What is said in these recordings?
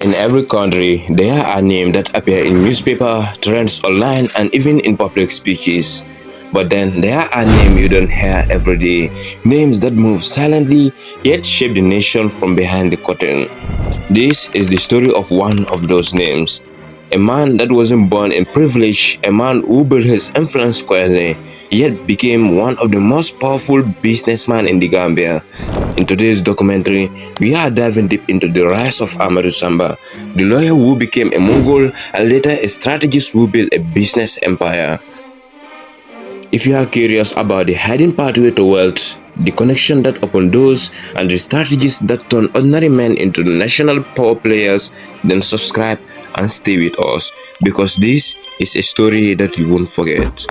In every country, there are names that appear in newspaper, trends online, and even in public speeches. But then there are names you don't hear every day, names that move silently yet shape the nation from behind the curtain. This is the story of one of those names. A man that wasn't born in privilege, a man who built his influence quietly, yet became one of the most powerful businessmen in the Gambia. In today's documentary, we are diving deep into the rise of Amadou Samba, the lawyer who became a Mongol and later a strategist who built a business empire. If you are curious about the hidden pathway to wealth, the connection that opened doors, and the strategies that turn ordinary men into national power players, then subscribe and stay with us, because this is a story that you won't forget.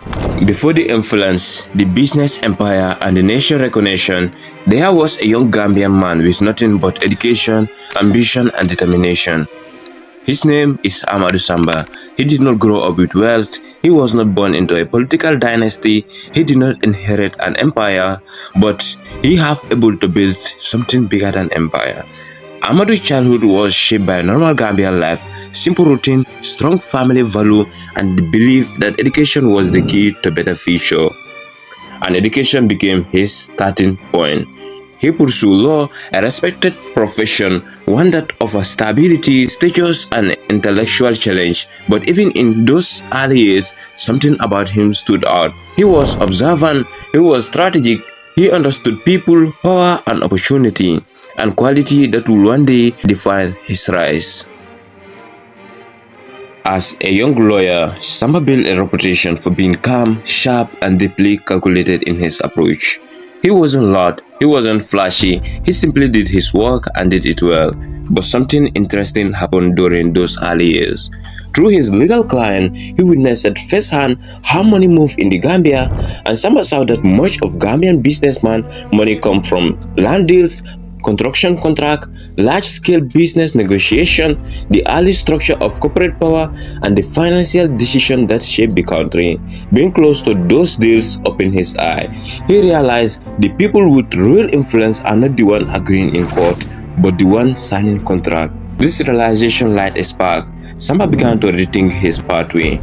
Before the influence, the business empire, and the nation recognition, there was a young Gambian man with nothing but education, ambition, and determination. His name is Amadou Samba. He did not grow up with wealth. He was not born into a political dynasty. He did not inherit an empire, but he was able to build something bigger than empire. Amadou's childhood was shaped by normal Gambian life, simple routine, strong family value, and the belief that education was the key to a better future. And education became his starting point. He pursued law, a respected profession, one that offers stability, status, and intellectual challenge. But even in those early years, something about him stood out. He was observant, he was strategic, he understood people, power, and opportunity, and quality that will one day define his rise. As a young lawyer, Samba built a reputation for being calm, sharp, and deeply calculated in his approach. He wasn't loud, he wasn't flashy, he simply did his work and did it well. But something interesting happened during those early years. Through his legal client, he witnessed at first hand how money moved in the Gambia, and Samba saw that much of Gambian businessman money come from land deals, construction contract, large-scale business negotiation, the early structure of corporate power, and the financial decision that shaped the country. Being close to those deals opened his eye. He realized the people with real influence are not the one agreeing in court, but the one signing contract. This realization lighted a spark. Samba began to rethink his pathway.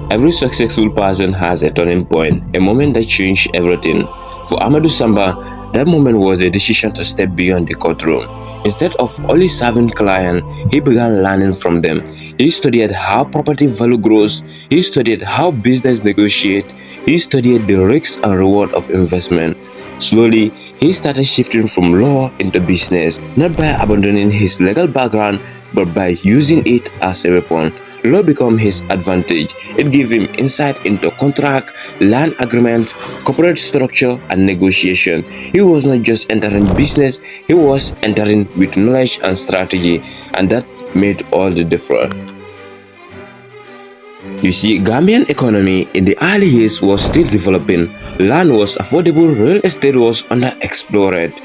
Every successful person has a turning point, a moment that changed everything. For Amadou Samba, that moment was a decision to step beyond the courtroom. Instead of only serving clients, he began learning from them. He studied how property value grows, he studied how business negotiates, he studied the risks and reward of investment. Slowly, he started shifting from law into business, not by abandoning his legal background, but by using it as a weapon. Law became his advantage. It gave him insight into contract, land agreement, corporate structure, and negotiation. He was not just entering business, he was entering with knowledge and strategy, and that made all the difference. You see, Gambian economy in the early years was still developing. Land was affordable, real estate was underexplored,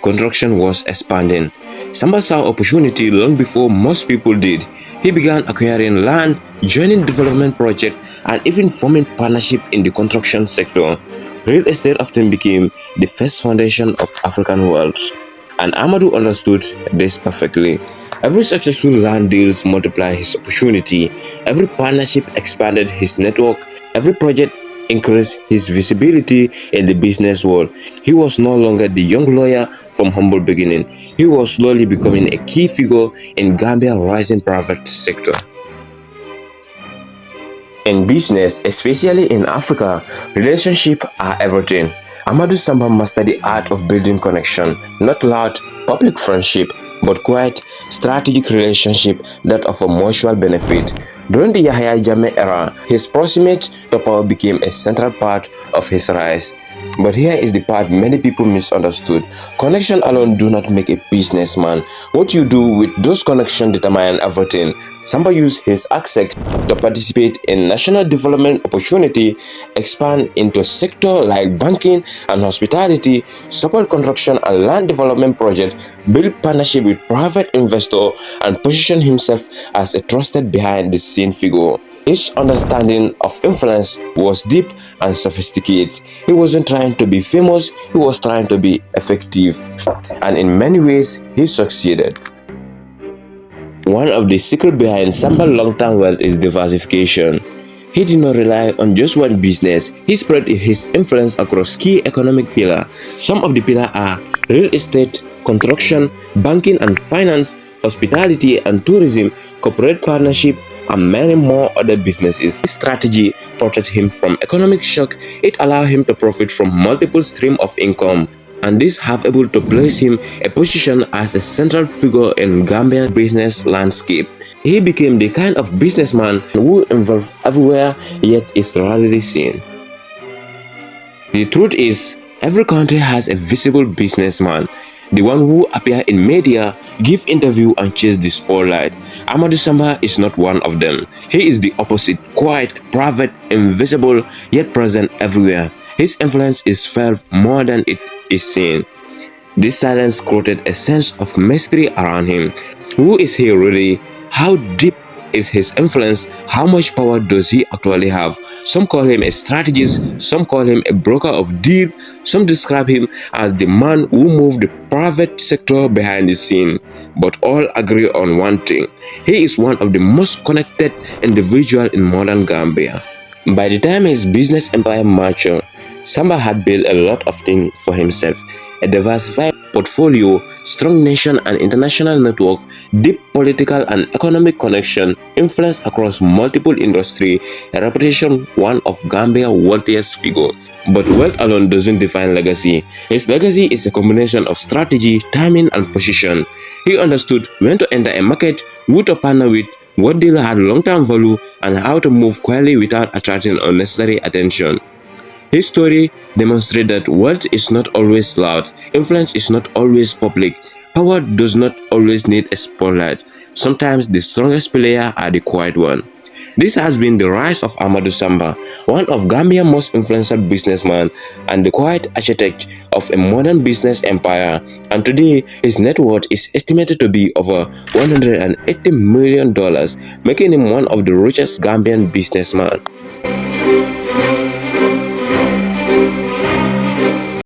construction was expanding. Samba saw opportunity long before most people did. He began acquiring land, joining development projects, and even forming partnerships in the construction sector. Real estate often became the first foundation of African wealth, and Amadou understood this perfectly. Every successful land deal multiplied his opportunity, every partnership expanded his network, every project increased his visibility in the business world. He was no longer the young lawyer from humble beginning. He was slowly becoming a key figure in Gambia's rising private sector. In business, especially in Africa, relationships are everything. Amadou Samba mastered the art of building connection, not loud, public friendship, but quiet, strategic relationship that offer mutual benefit. During the Yahya Jammeh era, his proximity to power became a central part of his rise. But here is the part many people misunderstood. Connection alone do not make a businessman. What you do with those connections determine everything. Samba used his access to participate in national development opportunity, expand into sectors like banking and hospitality, support construction and land development projects, build partnership with private investors, and position himself as a trusted behind-the-scene figure. His understanding of influence was deep and sophisticated. He wasn't trying to be famous, he was trying to be effective. And in many ways, he succeeded. One of the secrets behind Samba's long-term wealth is diversification. He did not rely on just one business. He spread his influence across key economic pillars. Some of the pillars are real estate, construction, banking and finance, hospitality and tourism, corporate partnership, and many more other businesses. This strategy protected him from economic shock. It allowed him to profit from multiple streams of income, and this have able to place him a position as a central figure in Gambian business landscape. He became the kind of businessman who involved everywhere yet is rarely seen. The truth is, every country has a visible businessman, the one who appear in media, give interview and chase the spotlight. Amadou Samba is not one of them. He is the opposite, quiet, private, invisible, yet present everywhere. His influence is felt more than it is seen. This silence created a sense of mystery around him. Who is he really? How deep is his influence? How much power does he actually have? Some call him a strategist, some call him a broker of deal, some describe him as the man who moved the private sector behind the scene. But all agree on one thing: he is one of the most connected individuals in modern Gambia. By the time his business empire matured, Samba had built a lot of things for himself: a diversified portfolio, strong nation and international network, deep political and economic connection, influence across multiple industries, a reputation one of Gambia's wealthiest figures. But wealth alone doesn't define legacy. His legacy is a combination of strategy, timing and position. He understood when to enter a market, who to partner with, what deal had long-term value, and how to move quietly without attracting unnecessary attention. His story demonstrates that wealth is not always loud, influence is not always public, power does not always need a spotlight. Sometimes the strongest players are the quiet ones. This has been the rise of Amadou Samba, one of Gambia's most influential businessmen and the quiet architect of a modern business empire. And today, his net worth is estimated to be over $180 million, making him one of the richest Gambian businessmen.